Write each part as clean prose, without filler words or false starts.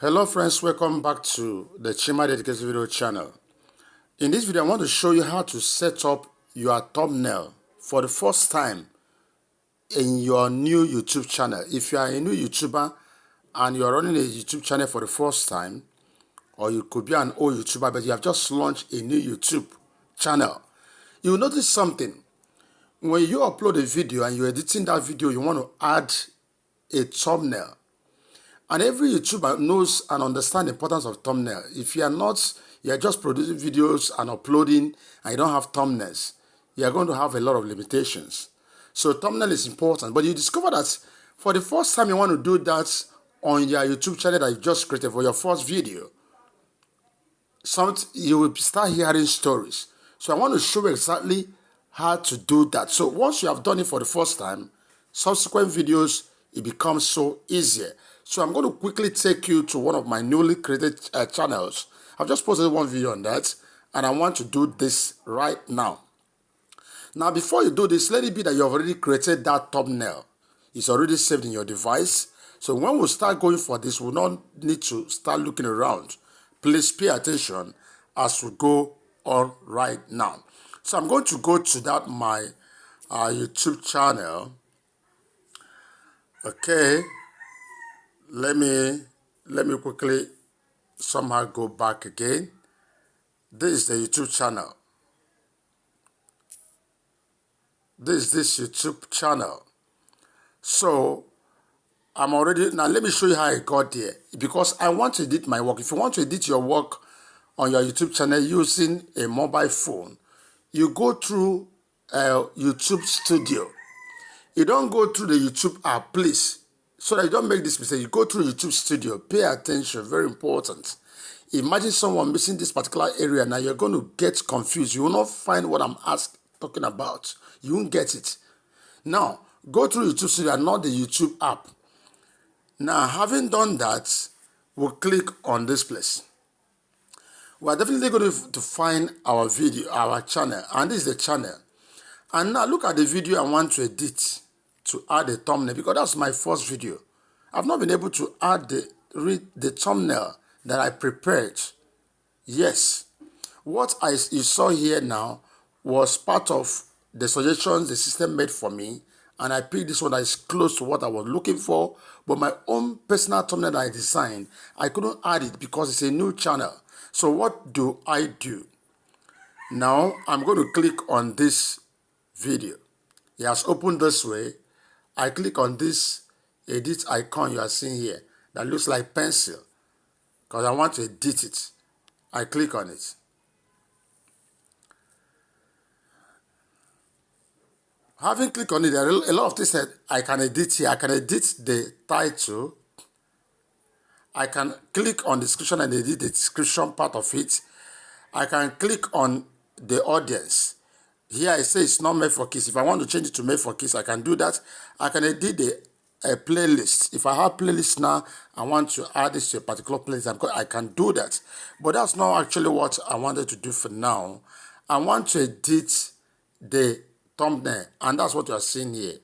Hello friends, welcome back to the Chima Dedicated Video channel. In this video, I want to show you how to set up your thumbnail for the first time in your new YouTube channel. If you are a new YouTuber and you are running a YouTube channel for the first time, or you could be an old YouTuber but you have just launched a new YouTube channel, you will notice something. When you upload a video and you're editing that video, you want to add a thumbnail. And every YouTuber knows and understands the importance of thumbnail. If you are not, you are just producing videos and uploading and you don't have thumbnails, you are going to have a lot of limitations. So thumbnail is important. But you discover that for the first time you want to do that on your YouTube channel that you just created for your first video, you will start hearing stories. So I want to show you exactly how to do that. So once you have done it for the first time, subsequent videos, it becomes so easier. So I'm going to quickly take you to one of my newly created channels. I've just posted one video on that, and I want to do this right now. Now, before you do this, let it be that you have already created that thumbnail. It's already saved in your device. So when we start going for this, we'll not need to start looking around. Please pay attention as we go on right now. So I'm going to go to that my YouTube channel. Okay. Let me quickly somehow go back again. This is the YouTube channel. This YouTube channel. So I'm already, now let me show you how I got there, because I want to edit my work. If you want to edit your work on your YouTube channel using a mobile phone, you go through YouTube Studio. You don't go through the YouTube app, please. So that you don't make this mistake, you go through YouTube Studio. Pay attention, very important. Imagine someone missing this particular area. Now you're going to get confused. You will not find what I'm talking about. You won't get it. Now, go through YouTube Studio and not the YouTube app. Now, having done that, we'll click on this place. We're definitely going to find our video, our channel. And this is the channel. And now look at the video I want to edit, to add a thumbnail, because that's my first video. I've not been able to add the thumbnail that I prepared. Yes, what you saw here now was part of the suggestions the system made for me, and I picked this one that is close to what I was looking for. But my own personal thumbnail that I designed, I couldn't add it because it's a new channel. So what do? Now I'm going to click on this video. It has opened this way. I click on this edit icon you are seeing here that looks like pencil, because I want to edit it. I click on it. Having clicked on it, there are a lot of things that I can edit here. I can edit the title. I can click on the description and edit the description part of it. I can click on the audience. Here I say it's not made for kids. If I want to change it to made for kids, I can do that. I can edit the playlist. If I have playlist now, I want to add this to a particular playlist, I can do that. But that's not actually what I wanted to do for now. I want to edit the thumbnail, and that's what you are seeing here.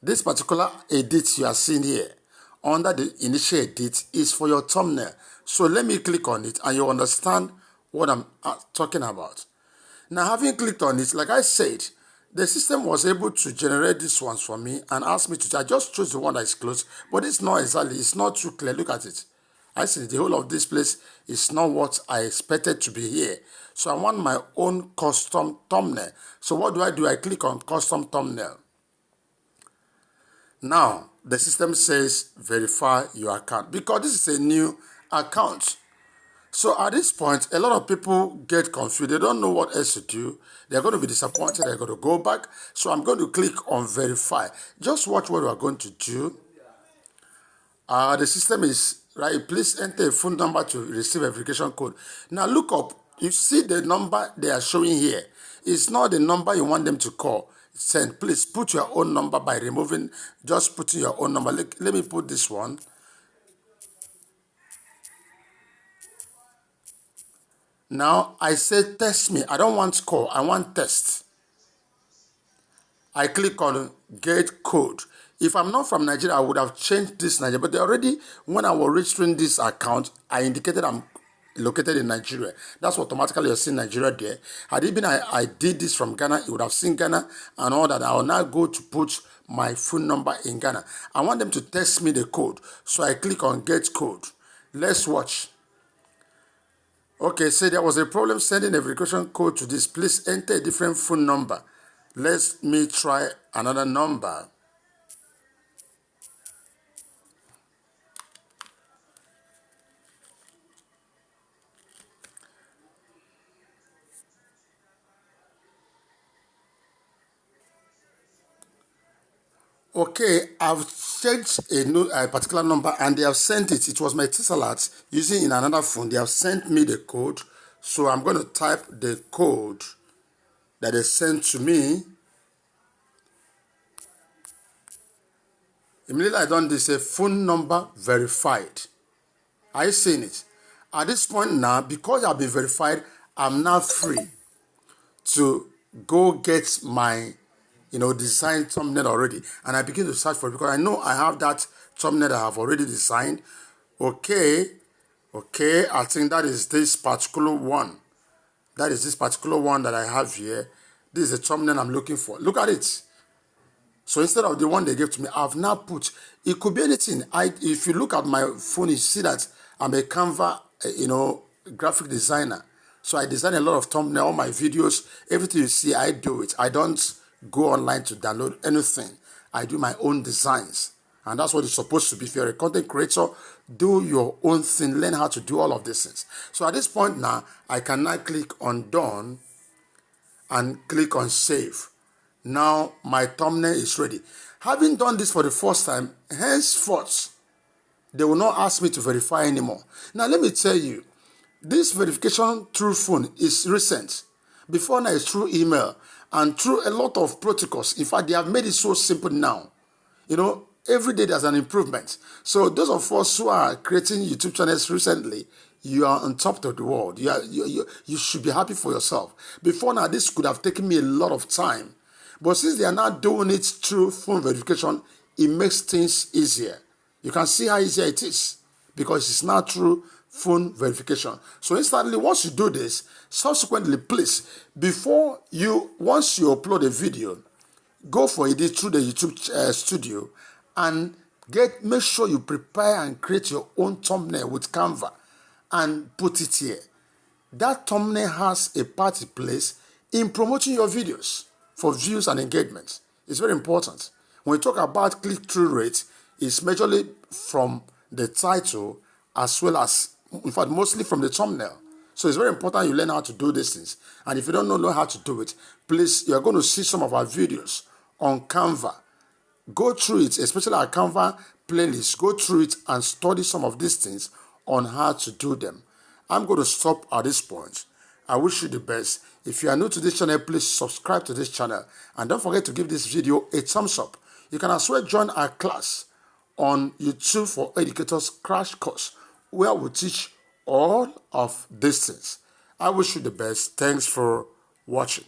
This particular edit you are seeing here under the initial edit is for your thumbnail. So let me click on it and you understand what I'm talking about. Now, having clicked on it, like I said, the system was able to generate these ones for me and ask me to, I just chose the one that is close, but it's not exactly, it's not too clear. Look at it. I see the whole of this place is not what I expected to be here. So I want my own custom thumbnail. So what do? I click on custom thumbnail. Now, the system says verify your account, because this is a new account. So at this point, a lot of people get confused. They don't know what else to do. They're going to be disappointed. They're going to go back. So I'm going to click on verify. Just watch what we are going to do. The system is, right, please enter a phone number to receive a verification code. Now look up. You see the number they are showing here. It's not the number you want them to call. Send. Please put your own number by removing, just putting your own number. Let me put this one. Now, I say test me. I don't want call. I want test. I click on get code. If I'm not from Nigeria, I would have changed this Nigeria. But they already, when I was registering this account, I indicated I'm located in Nigeria. That's automatically you're seeing Nigeria there. Had it been I did this from Ghana, you would have seen Ghana and all that. I will now go to put my phone number in Ghana. I want them to text me the code. So I click on get code. Let's watch. Okay, say there was a problem sending a verification code to this. Please enter a different phone number. Let me try another number. Okay, I've checked a particular number and they have sent it. It was my Tissalat using in another phone. They have sent me the code. So I'm going to type the code that they sent to me. Immediately I done this, a phone number verified. Are you seeing it? At this point now, because I've been verified, I'm now free to go get my designed thumbnail already. And I begin to search for it because I know I have that thumbnail that I have already designed. Okay, I think that is this particular one. That is this particular one that I have here. This is the thumbnail I'm looking for. Look at it. So instead of the one they gave to me, I've now put, it could be anything. If you look at my phone, you see that I'm a Canva, graphic designer. So I design a lot of thumbnails, all my videos, everything you see, I do it. I don't go online to download anything. I do my own designs. And that's what it's supposed to be. If you're a content creator, do your own thing. Learn how to do all of these things. So at this point now, I can now click on done and click on save. Now my thumbnail is ready. Having done this for the first time, henceforth, they will not ask me to verify anymore. Now let me tell you, this verification through phone is recent. Before now, it's through email and through a lot of protocols. In fact, they have made it so simple now. Every day there's an improvement. So those of us who are creating YouTube channels recently, you are on top of the world. You should be happy for yourself. Before now, this could have taken me a lot of time. But since they are now doing it through phone verification, it makes things easier. You can see how easier it is because it's now through phone verification. So instantly, once you do this, subsequently, please, once you upload a video, go for it through the YouTube studio and make sure you prepare and create your own thumbnail with Canva and put it here. That thumbnail has a part it plays in promoting your videos for views and engagement. It's very important. When we talk about click-through rate, it's majorly from the title as well as, in fact, mostly from the thumbnail. So it's very important you learn how to do these things. And if you don't know how to do it, please, you're going to see some of our videos on Canva. Go through it, especially our Canva playlist. Go through it and study some of these things on how to do them. I'm going to stop at this point. I wish you the best. If you are new to this channel, please subscribe to this channel. And don't forget to give this video a thumbs up. You can as well join our class on YouTube for Educators Crash Course, where we teach all of these things. I wish you the best. Thanks for watching.